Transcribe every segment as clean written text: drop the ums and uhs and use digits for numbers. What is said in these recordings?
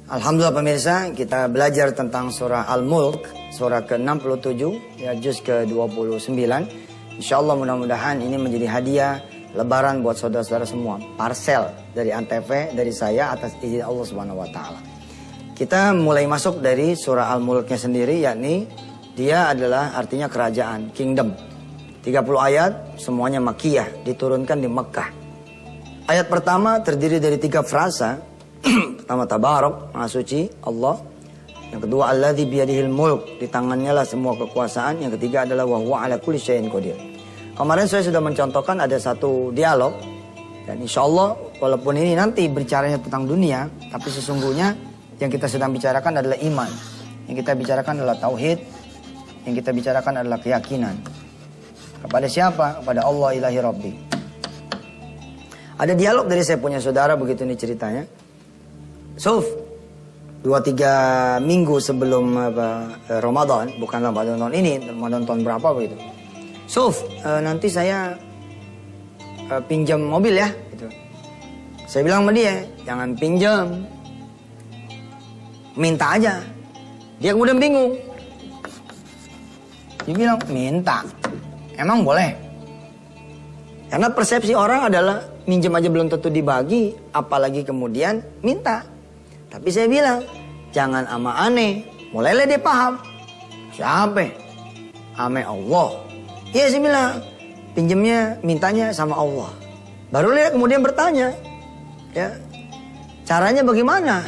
Alhamdulillah pemirsa, kita belajar tentang surah Al-Mulk, surah ke-67, ya juz ke-29. Insyaallah mudah-mudahan ini menjadi hadiah lebaran buat saudara-saudara semua. Parsel dari Antv, dari saya atas izin Allah Subhanahu wa taala. Kita mulai masuk dari surah Al-Mulknya sendiri, yakni dia adalah artinya kerajaan, kingdom. 30 ayat, semuanya Makkiyah, diturunkan di Mekkah. Ayat pertama terdiri dari 3 frasa. Pertama tabarak, maha suci Allah. Yang kedua alladzi biyadihil mulk, di tangannya lah semua kekuasaan. Yang ketiga adalah wa huwa ala kulli syai'in qadir. Kemarin saya sudah mencontohkan ada satu dialog, dan insyaallah walaupun ini nanti bicaranya tentang dunia, tapi sesungguhnya yang kita sedang bicarakan adalah iman. Yang kita bicarakan adalah tauhid. Yang kita bicarakan adalah keyakinan. Kepada siapa? Kepada Allah ilahi rabbi. Ada dialog dari saya punya saudara, begitu nih ceritanya. Suf, 2-3 minggu sebelum Ramadan, bukan Ramadan tahun ini, Ramadan tahun berapa begitu. Suf, nanti saya pinjam mobil ya. Gitu. Saya bilang sama dia, jangan pinjam, minta aja. Dia kemudian bingung. Dia bilang, minta, emang boleh? Karena persepsi orang adalah minjem aja belum tentu dibagi, apalagi kemudian minta. Tapi saya bilang, jangan ama aneh. Mulailah dia paham. Siapa? Ame Allah. Iya saya bilang, pinjemnya, mintanya sama Allah. Baru dia kemudian bertanya, ya, caranya bagaimana?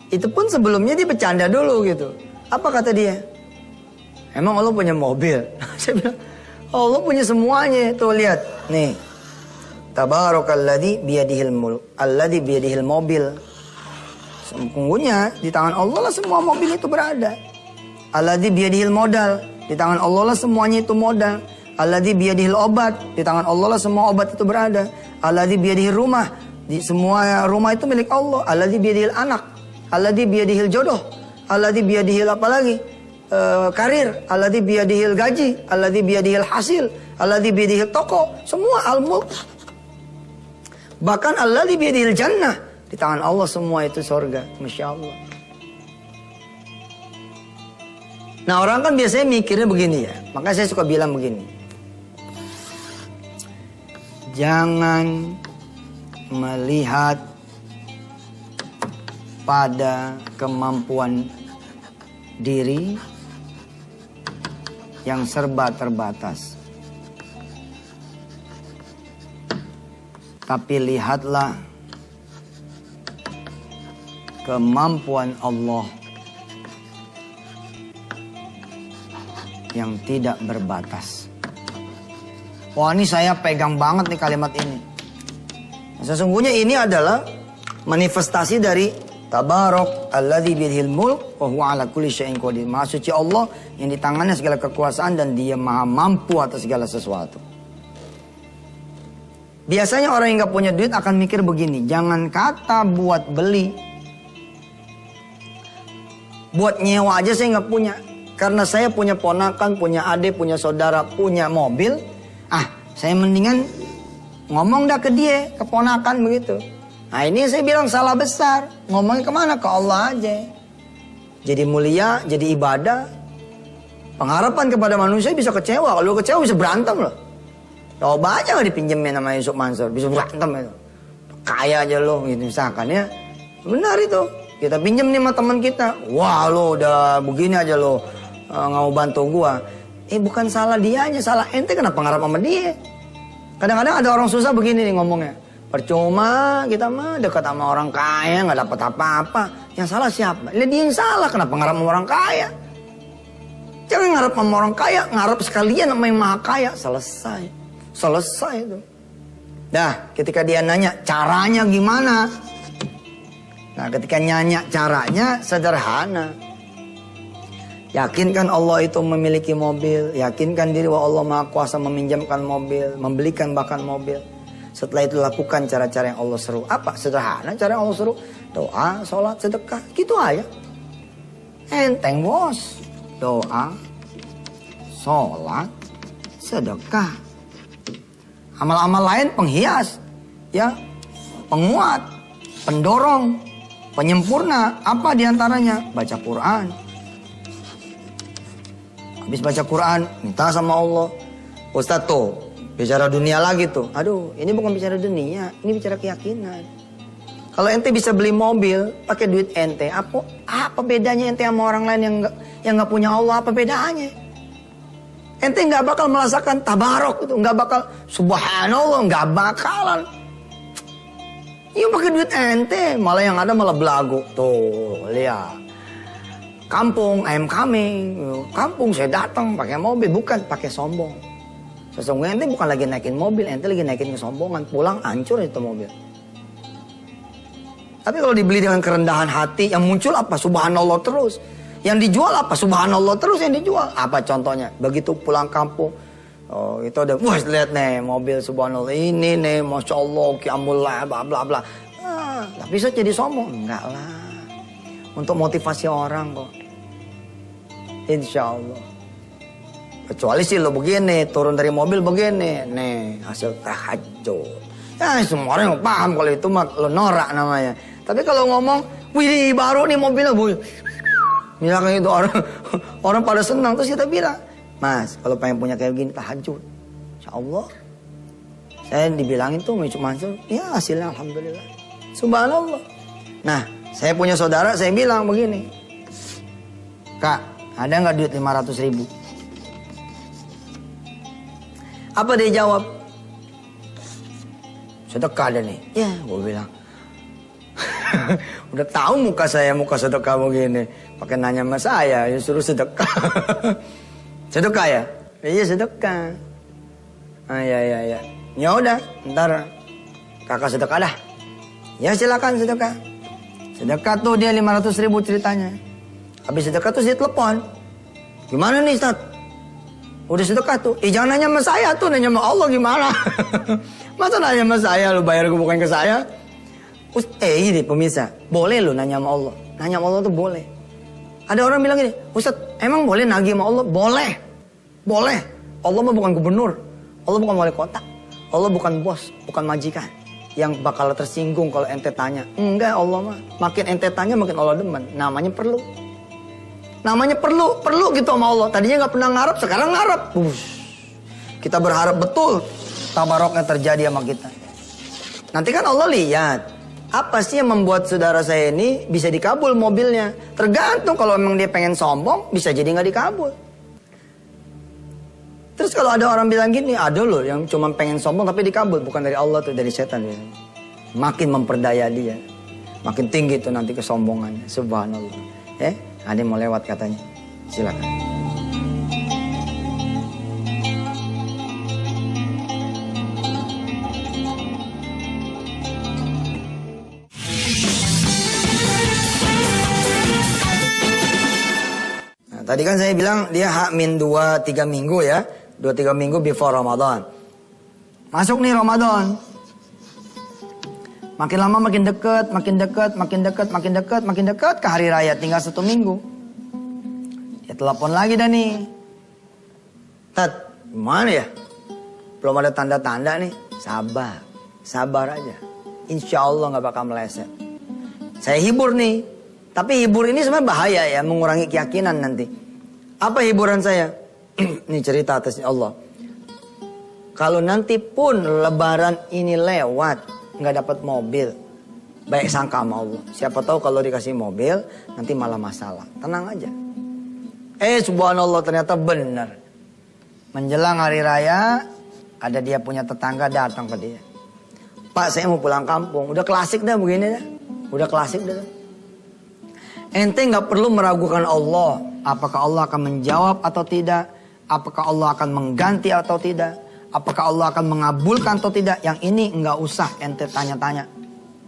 Itu pun sebelumnya dia bercanda dulu gitu. Apa kata dia? Emang Allah punya mobil? Saya bilang, Allah punya semuanya. Tuh lihat, nih. Tabarakalladzi biyadihil mulk, alladzi biyadihil mobil. Sesungguhnya di tangan Allah lah semua mobil itu berada. Alladzi biyadihil modal, di tangan Allah lah semuanya itu modal. Alladzi biyadihil obat, di tangan Allah lah semua obat itu berada. Alladzi biyadihil rumah, di semua rumah itu milik Allah. Alladzi biyadihil anak, alladzi biyadihil jodoh, alladzi biyadihil apa lagi? Karir, alladzi biyadihil gaji, alladzi biyadihil hasil, alladzi biyadihil toko, semua al-mulk. Bahkan alladzi biyadihil jannah, di tangan Allah semua itu surga. Masya Allah. Nah orang kan biasanya mikirnya begini ya. Maka saya suka bilang begini. Jangan melihat pada kemampuan diri yang serba terbatas. Tapi lihatlah kemampuan Allah yang tidak berbatas. Wah ini saya pegang banget nih kalimat ini. Sesungguhnya ini adalah manifestasi dari Tabarak alladzi biyadihil mulk wa huwa ala kulli syai'in qadir. Maha suci Allah yang di tangannya segala kekuasaan dan dia maha mampu atas segala sesuatu. Biasanya orang yang gak punya duit akan mikir begini. Jangan kata buat beli, buat nyewa aja saya gak punya. Karena saya punya ponakan, punya adik, punya saudara, punya mobil. Saya mendingan ngomong dah ke dia, ke ponakan begitu. Nah ini saya bilang salah besar. Ngomongnya kemana? Ke Allah aja. Jadi mulia, jadi ibadah. Pengharapan kepada manusia bisa kecewa. Kalau kecewa bisa berantem loh. Coba aja gak dipinjemin sama Yusuf Mansur. Bisa berantem itu. Kaya aja lo gitu misalkan ya. Benar itu. Kita pinjem nih sama teman kita. Wah lo udah begini aja lo. Gak mau bantu gua. Bukan salah dia aja. Salah ente kenapa ngarap sama dia. Kadang-kadang ada orang susah begini nih ngomongnya. Percuma kita mah dekat sama orang kaya nggak dapat apa-apa. Yang salah siapa? Dia yang salah. Kenapa ngarap sama orang kaya? Jangan ngarap sama orang kaya, ngarap sekalian sama yang maha kaya. Selesai. Selesai itu. Nah, ketika dia nanya caranya gimana? Nah, ketika nanya caranya sederhana. Yakinkan Allah itu memiliki mobil. Yakinkan diri bahwa Allah maha kuasa meminjamkan mobil, membelikan bahkan mobil. Setelah itu lakukan cara-cara yang Allah seru. Apa? Sederhana cara yang Allah seru. Doa, sholat, sedekah. Gitu aja. Enteng bos. Doa, sholat, sedekah. Amal-amal lain penghias. Ya, penguat, pendorong, Penyempurna, apa diantaranya? Baca Quran. Habis baca Quran, minta sama Allah. Ustaz tuh, bicara dunia lagi tuh. Aduh, ini bukan bicara dunia, ini bicara keyakinan. Kalau ente bisa beli mobil pakai duit ente, apa bedanya ente sama orang lain yang nggak punya Allah? Apa bedanya? Ente nggak bakal merasakan tabarok itu, nggak bakal subhanallah, nggak bakalan. Iya pakai duit ente, malah yang ada malah belagu. Tuh, lihat. Kampung, ayam kambing. Kampung saya datang pakai mobil, bukan pakai sombong. Sesungguhnya ente bukan lagi naikin mobil, ente lagi naikin kesombongan. Pulang hancur itu mobil. Tapi kalau dibeli dengan kerendahan hati, yang muncul apa? Subhanallah terus. Yang dijual apa? Subhanallah terus yang dijual. Apa contohnya? Begitu pulang kampung, oh itu ada, wah lihat nih mobil subhanallah ini nih, masya Allah, kiamullah, bla bla bla. Tapi bisa jadi sombong? Enggak lah. Untuk motivasi orang kok. Insya Allah. Kecuali sih lo begini, turun dari mobil begini, nih hasil tahajud. Ya semua orang yang paham kalau itu mah lo norak namanya. Tapi kalau ngomong, wih baru nih mobilnya, bu. Misalkan itu orang pada senang, terus kita bilang, Mas, kalau pengen punya kayak gini tahajud, insya Allah. Saya dibilangin tuh cuma ya hasilnya alhamdulillah, subhanallah. Nah, saya punya saudara, saya bilang begini, Kak, ada nggak duit 500.000? Apa dia jawab? Sedekah ada nih. Ya, gue bilang. Udah tahu muka saya, muka sedekah begini. Pakai nanya sama saya, ya suruh sedekah. Sedekah ya? Iya sedekah. Ya. Ya udah, ntar kakak sedekah dah. Ya silakan sedekah. Sedekah tuh dia 500.000 ceritanya. Habis sedekah tuh dia telepon. Gimana nih Ustaz? Udah sedekah tuh. Jangan nanya sama saya tuh, nanya sama Allah gimana? Masa nanya sama saya, lu bayar gue bukan ke saya? Ini pemirsa, boleh lu nanya sama Allah. Nanya sama Allah tuh boleh. Ada orang bilang gini, Ustaz, emang boleh nagih sama Allah? Boleh. Boleh. Allah mah bukan gubernur. Allah bukan wali kota. Allah bukan bos, bukan majikan. Yang bakal tersinggung kalau ente tanya. Enggak, Allah mah. Makin ente tanya, makin Allah demen. Namanya perlu. Namanya perlu gitu sama Allah. Tadinya nggak pernah ngarep, sekarang ngarep. Kita berharap betul tabaroknya terjadi sama kita. Nanti kan Allah lihat, apa sih yang membuat saudara saya ini bisa dikabul mobilnya? Tergantung, kalau memang dia pengen sombong, bisa jadi nggak dikabul. Terus kalau ada orang bilang gini, ada loh yang cuma pengen sombong tapi dikabul, bukan dari Allah tuh, dari setan ya. Makin memperdaya dia, makin tinggi tuh nanti kesombongannya. Subhanallah. Ada yang mau lewat katanya, silakan. Nah, tadi kan saya bilang dia H-2-3 minggu ya, 2-3 minggu before Ramadan. Masuk nih Ramadan. Makin lama makin dekat, makin dekat ke hari raya, tinggal 1 minggu. Dia telepon lagi dah nih. Tat, gimana ya? Belum ada tanda-tanda nih. Sabar aja. Insya Allah gak bakal meleset. Saya hibur nih. Tapi hibur ini sebenarnya bahaya ya, mengurangi keyakinan nanti. Apa hiburan saya? Ini cerita atas Allah. Kalau nanti pun lebaran ini lewat, nggak dapat mobil, baik sangka sama Allah. Siapa tahu kalau dikasih mobil nanti malah masalah. Tenang aja. Subhanallah, ternyata benar. Menjelang hari raya, ada dia punya tetangga datang ke dia. Pak, saya mau pulang kampung. Udah klasik dah begini dah. Udah klasik dah. Ente nggak perlu meragukan Allah. Apakah Allah akan menjawab atau tidak? Apakah Allah akan mengganti atau tidak? Apakah Allah akan mengabulkan atau tidak? Yang ini nggak usah ente tanya-tanya,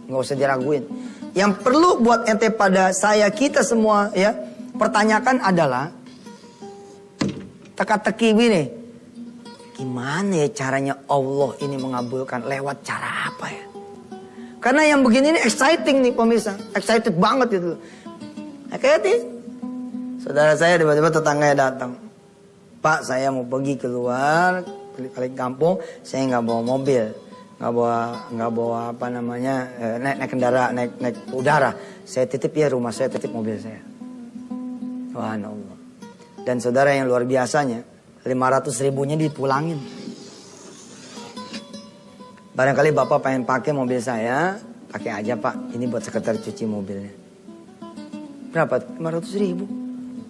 nggak usah diraguin. Yang perlu buat ente pada saya, kita semua ya, pertanyakan adalah teka-teki gini, gimana ya caranya Allah ini mengabulkan, lewat cara apa ya? Karena yang begini ini exciting nih pemirsa, excited banget itu. Kayak saudara saya tiba-tiba tetangganya datang, Pak, saya mau pergi keluar balik kampung, saya nggak bawa mobil, nggak bawa apa namanya naik kendaraan, naik udara. Saya titip ya rumah saya, titip mobil saya. Subhanallah. Dan saudara yang luar biasanya, 500 ribunya dipulangin. Barangkali bapak pengen pakai mobil saya, pakai aja pak, ini buat sekedar cuci mobilnya. Berapa? 500 ribu.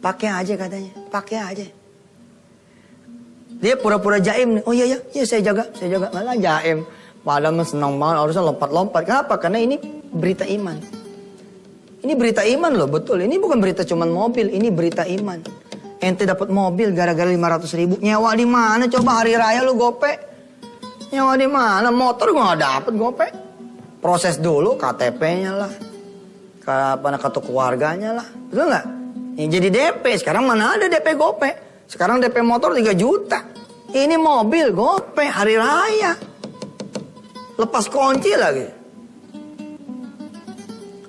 Pakai aja katanya, pakai aja. Dia pura-pura jaim nih. Oh iya saya jaga. Malah jaim. Padahal senang banget, harusnya lompat-lompat. Kenapa? Karena ini berita iman. Ini berita iman loh, betul. Ini bukan berita cuman mobil, ini berita iman. Ente dapat mobil gara-gara 500 ribu. Nyewa di mana? Coba hari raya lu gope. Nyewa di mana? Motor gua nggak dapet gope. Proses dulu KTP-nya lah, kartu keluarganya lah, betul nggak? Yang jadi DP. Sekarang mana ada DP gope? Sekarang DP motor 3 juta. Ini mobil gope hari raya. Lepas kunci lagi.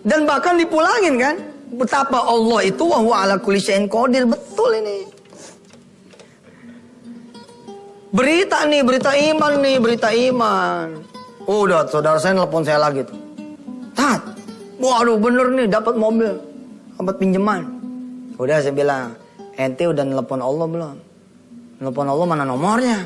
Dan bahkan dipulangin kan. Betapa Allah itu wa huwa ala kulli syai'in qadir. Betul ini. Berita nih, berita iman. Udah saudara saya nelpon saya lagi tuh. Tat, waduh bener nih dapat mobil. Dapat pinjaman. Udah saya bilang, ente udah nelpon Allah belum? Nelpon Allah mana nomornya?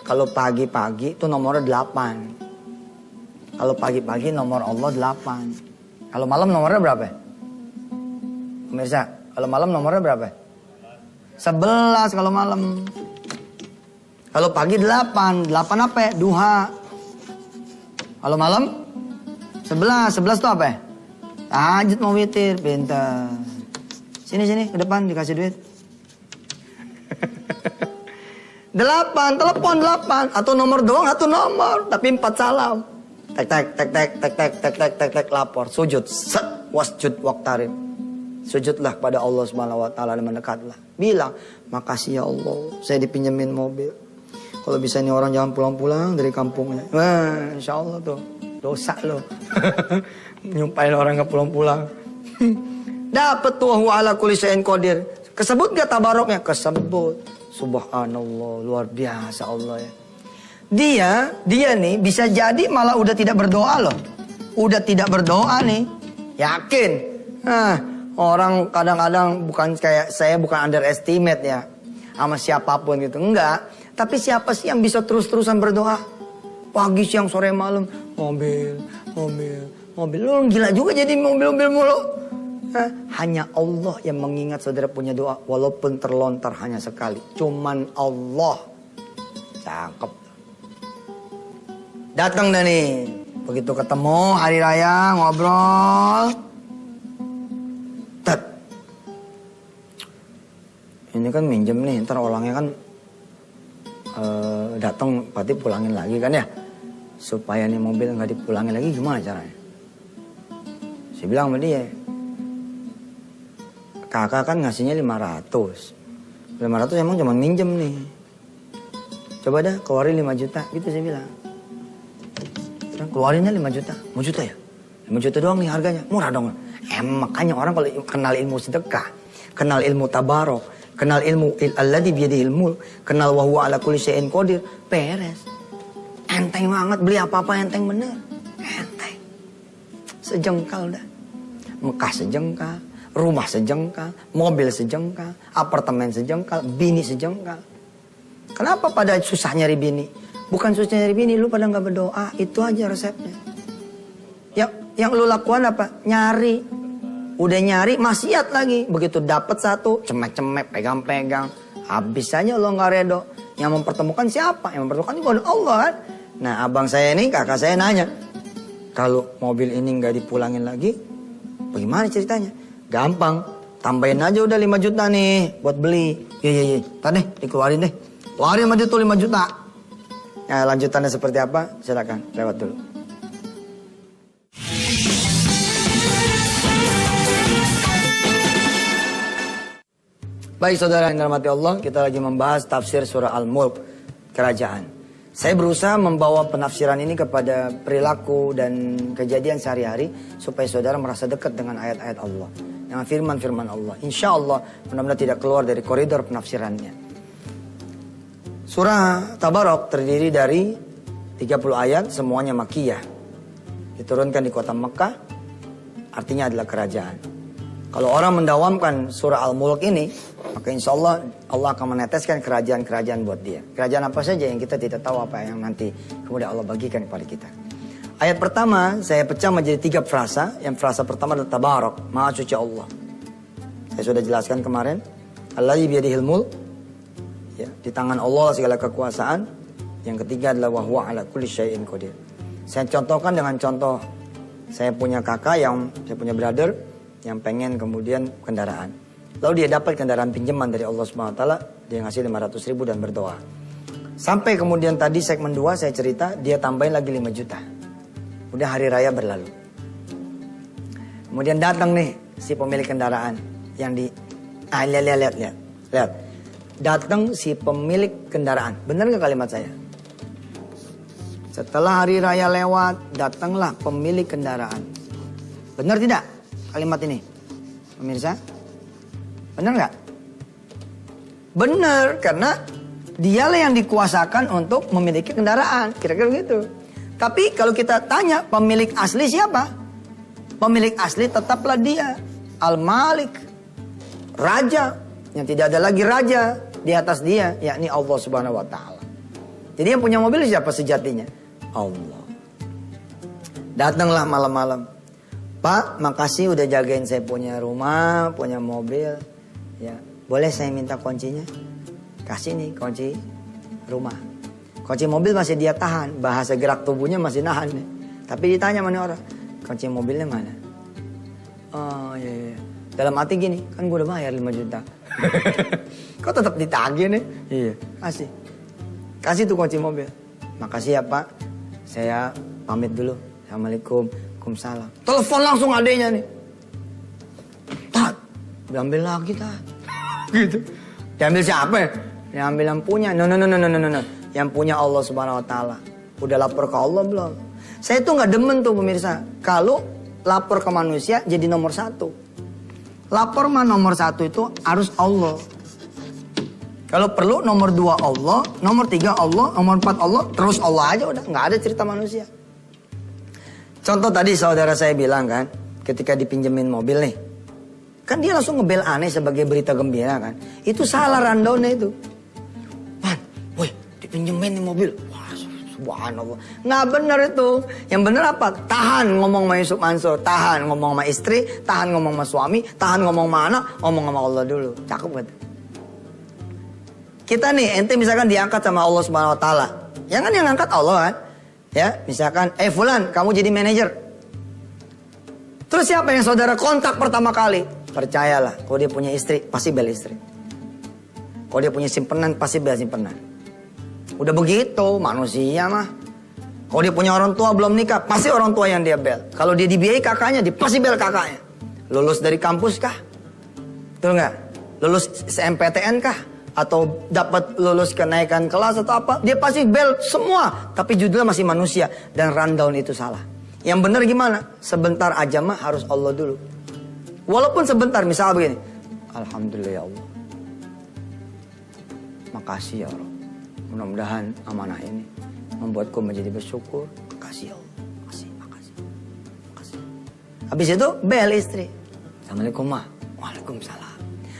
Kalau pagi-pagi itu nomornya 8. Kalau pagi-pagi nomor Allah 8. Kalau malam nomornya berapa? Pemirsa, kalau malam nomornya berapa? 11 kalau malam. Kalau pagi 8. 8 apa ya? Duha. Kalau malam 11. 11 itu apa ya? Tahajud mau witir. Pintar. Sini ke depan dikasih duit. 8, telepon 8. Atau nomor doang, atau nomor. Tapi 4 salam. Tek, lapor. Sujud. Set, wasjud, waqtarib. Sujudlah pada Allah Subhanahu wa taala dan mendekatlah. Bilang, makasih ya Allah, saya dipinjemin mobil. Kalau bisa nih orang jangan pulang-pulang dari kampungnya. Wah, insya Allah tuh. Dosa loh. Nyumpain orang gak pulang-pulang. Dapat tuh wa ala kulli syai'in qadir. Kesebut gak tabaroknya? Kesebut. Subhanallah, luar biasa Allah ya. Dia nih bisa jadi malah udah tidak berdoa loh. Udah tidak berdoa nih. Yakin. Orang kadang-kadang bukan kayak saya, bukan underestimate ya sama siapapun gitu. Enggak. Tapi siapa sih yang bisa terus-terusan berdoa? Pagi, siang, sore, malam. Mobil. Lu gila juga jadi mobil mulu. Hanya Allah yang mengingat saudara punya doa. Walaupun terlontar hanya sekali. Cuman Allah. Cakep. Datang dah nih. Begitu ketemu hari raya ngobrol. Tet. Ini kan minjem nih. Ntar orangnya kan datang berarti pulangin lagi kan ya. Supaya nih mobil gak dipulangin lagi gimana caranya? Saya bilang sama dia. Kakak kan ngasihnya 500. 500 emang cuma minjem nih. Coba dah keluarin 5 juta. Gitu saya bilang. Keluarinnya 5 juta. 5 juta ya? 5 juta doang nih harganya. Murah dong. Makanya orang kalau kenal ilmu sedekah. Kenal ilmu tabarok. Kenal ilmu alladzi biyadihil mulk. Kenal wa huwa ala kulli syai'in qadir. Beres. Enteng banget. Beli apa-apa enteng bener. Enteng. Sejengkal dah. Mekah sejengkal. Rumah sejengkal, mobil sejengkal, apartemen sejengkal, bini sejengkal. Kenapa pada susah nyari bini? Bukan susah nyari bini, lu pada nggak berdoa, itu aja resepnya. Yang lu lakukan apa? Nyari. Udah nyari, maksiat lagi. Begitu dapat satu, cemek-cemek, pegang-pegang. Habis aja lo nggak redo. Yang mempertemukan siapa? Yang mempertemukan itu Allah kan? Nah abang saya ini, kakak saya nanya. Kalau mobil ini nggak dipulangin lagi, bagaimana ceritanya? Gampang, tambahin aja udah 5 juta nih buat beli. Iya. Ntar deh, dikeluarin deh. Keluarin aja tuh 5 juta. Nah lanjutannya seperti apa? Silakan, lewat dulu. Baik saudara yang dirahmati Allah, kita lagi membahas tafsir surah Al-Mulk, kerajaan. Saya berusaha membawa penafsiran ini kepada perilaku dan kejadian sehari-hari supaya saudara merasa dekat dengan ayat-ayat Allah, dengan firman-firman Allah. Insya Allah benar-benar tidak keluar dari koridor penafsirannya. Surah Tabarok terdiri dari 30 ayat semuanya Makkiyah. Diturunkan di kota Mekah, artinya adalah kerajaan. Kalau orang mendawamkan surah Al-Mulk ini, maka insya Allah Allah akan meneteskan kerajaan-kerajaan buat dia. Kerajaan apa saja yang kita tidak tahu apa yang nanti kemudian Allah bagikan kepada kita. Ayat pertama saya pecah menjadi 3 frasa. Yang frasa pertama adalah Tabarak, Maha Suci Allah. Saya sudah jelaskan kemarin. Alladzi biyadihil mulk, ya, di tangan Allah segala kekuasaan. Yang ketiga adalah wahwa ala kulli syai'in qadir. Saya contohkan dengan contoh, saya punya kakak saya punya brother yang pengen kemudian kendaraan. Lalu dia dapat kendaraan pinjaman dari Allah SWT, dia ngasih 500 ribu dan berdoa. Sampai kemudian tadi segmen 2 saya cerita, dia tambahin lagi 5 juta. Udah hari raya berlalu. Kemudian datang nih si pemilik kendaraan yang di... lihat. Datang si pemilik kendaraan. Benar gak kalimat saya? Setelah hari raya lewat, datanglah pemilik kendaraan. Benar tidak kalimat ini, pemirsa? Benar nggak? Benar, karena dialah yang dikuasakan untuk memiliki kendaraan. Kira-kira begitu. Tapi kalau kita tanya pemilik asli siapa? Pemilik asli tetaplah dia, Al-Malik, Raja, yang tidak ada lagi raja di atas dia, yakni Allah Subhanahu wa Ta'ala. Jadi yang punya mobil siapa sejatinya? Allah. Datanglah malam-malam. Pak, makasih udah jagain saya punya rumah, punya mobil. Ya, boleh saya minta kuncinya? Kasih nih kunci rumah. Kunci mobil masih dia tahan, bahasa gerak tubuhnya masih nahan nih. Tapi ditanya mana orang, kunci mobilnya mana? Oh iya. Dalam hati gini, kan gue udah bayar 5 juta. Kok tetap ditagih nih? Iya, kasih. Kasih tuh kunci mobil. Makasih ya Pak, saya pamit dulu. Assalamualaikum. Waalaikumsalam. Telepon langsung adenya nih. Tat, diambil lagi Tat. Gitu. Diambil siapa ya? Diambil yang punya. No. Yang punya Allah Subhanahu wa Ta'ala. Udah lapor ke Allah belum? Saya tuh gak demen tuh pemirsa. Kalau lapor ke manusia jadi nomor 1. Lapor mah nomor 1 itu harus Allah. Kalau perlu nomor 2 Allah, nomor 3 Allah, nomor 4 Allah, terus Allah aja udah. Gak ada cerita manusia. Contoh tadi saudara saya bilang kan, ketika dipinjemin mobil nih. Kan dia langsung ngebel aneh sebagai berita gembira kan. Itu salah rundownnya itu. Man, woi dipinjemin nih mobil. Wah subhanallah. Nggak benar itu. Yang benar apa? Tahan ngomong sama Yusuf Mansur. Tahan ngomong sama istri. Tahan ngomong sama suami. Tahan ngomong sama anak. Ngomong sama Allah dulu. Cakep kan? Kita nih, ente misalkan diangkat sama Allah Subhanahu wa Ta'ala. Ya kan yang angkat Allah kan? Ya, misalkan, Fulan, kamu jadi manajer. Terus siapa yang saudara kontak pertama kali? Percayalah, kalau dia punya istri, pasti bel istri. Kalau dia punya simpenan, pasti bel simpenan. Udah begitu, manusia mah. Kalau dia punya orang tua belum nikah, pasti orang tua yang dia bel. Kalau dia dibiayai kakaknya, dia pasti bel kakaknya. Lulus dari kampus kah? Betul nggak? Lulus SMPTN kah? Atau dapat lulus kenaikan kelas atau apa, dia pasti bel semua. Tapi judulnya masih manusia. Dan rundown itu salah. Yang benar gimana? Sebentar aja mah harus Allah dulu. Walaupun sebentar, misalnya begini. Alhamdulillah ya Allah. Makasih ya Allah. Mudah-mudahan amanah ini membuatku menjadi bersyukur. Makasih ya Allah. Makasih. Habis itu bel istri. Assalamualaikum ma. Waalaikumsalam.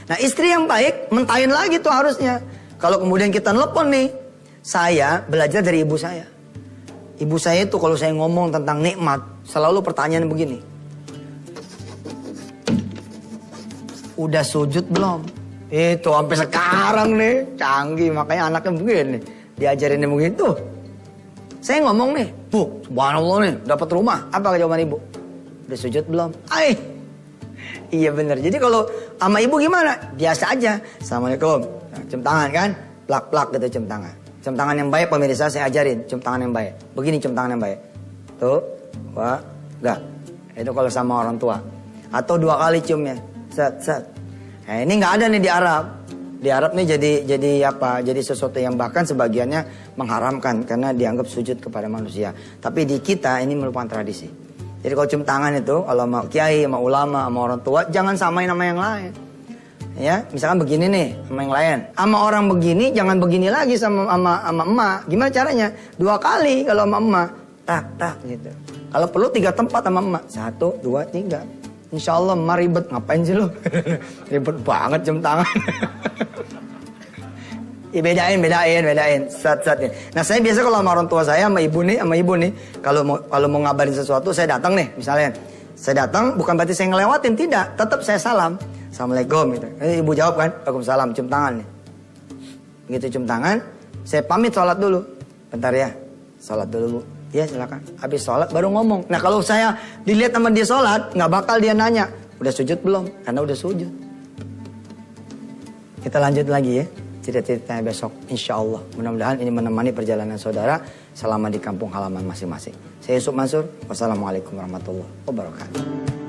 Nah istri yang baik mentahin lagi tuh harusnya. Kalau kemudian kita nelpon nih. Saya belajar dari ibu saya. Ibu saya itu kalau saya ngomong tentang nikmat. Selalu pertanyaan begini. Udah sujud belum? Itu sampai sekarang nih. Canggih, makanya anaknya begini. Diajarinnya begitu. Saya ngomong nih. Bu, subhanallah nih dapat rumah. Apa jawaban ibu? Udah sujud belum? Iya bener. Jadi kalau sama ibu gimana? Biasa aja. Assalamualaikum. Nah, cium tangan kan? Plak-plak gitu cium tangan. Cium tangan yang baik pemirsa saya ajarin. Cium tangan yang baik. Begini cium tangan yang baik. Tuh. Wah. Enggak. Itu kalau sama orang tua. Atau 2 kali ciumnya. Set. Nah ini nggak ada nih di Arab. Di Arab nih jadi apa? Jadi sesuatu yang bahkan sebagiannya mengharamkan. Karena dianggap sujud kepada manusia. Tapi di kita ini merupakan tradisi. Jadi kalau cium tangan itu, kalau mau kiai, sama ulama, sama orang tua, jangan samain sama yang lain. Ya, misalkan begini nih sama yang lain. Sama orang begini jangan begini lagi sama emak. Gimana caranya? 2 kali kalau sama emak. Tak gitu. Kalau perlu 3 tempat sama emak. 1, 2, 3. Insya Allah emak ribet. Ngapain sih lu? Ribet banget jam tangan. Ya, bedain. Sat. Nah, saya biasa kalau sama orang tua saya sama ibu nih, kalau mau ngabarin sesuatu saya datang nih, misalnya. Saya datang bukan berarti saya ngelewatin, tidak. Tetap saya salam. Assalamualaikum gitu. Ibu jawab kan, waalaikumsalam, cium tangan nih. Begitu cium tangan, saya pamit sholat dulu. Bentar ya, sholat dulu bu. Ya silakan. Habis sholat baru ngomong. Nah kalau saya dilihat sama dia sholat, nggak bakal dia nanya, udah sujud belum? Karena udah sujud. Kita lanjut lagi ya, cerita-ceritanya besok. Insya Allah, mudah-mudahan ini menemani perjalanan saudara selama di kampung halaman masing-masing. Saya Yusuf Mansur, wassalamualaikum warahmatullahi wabarakatuh.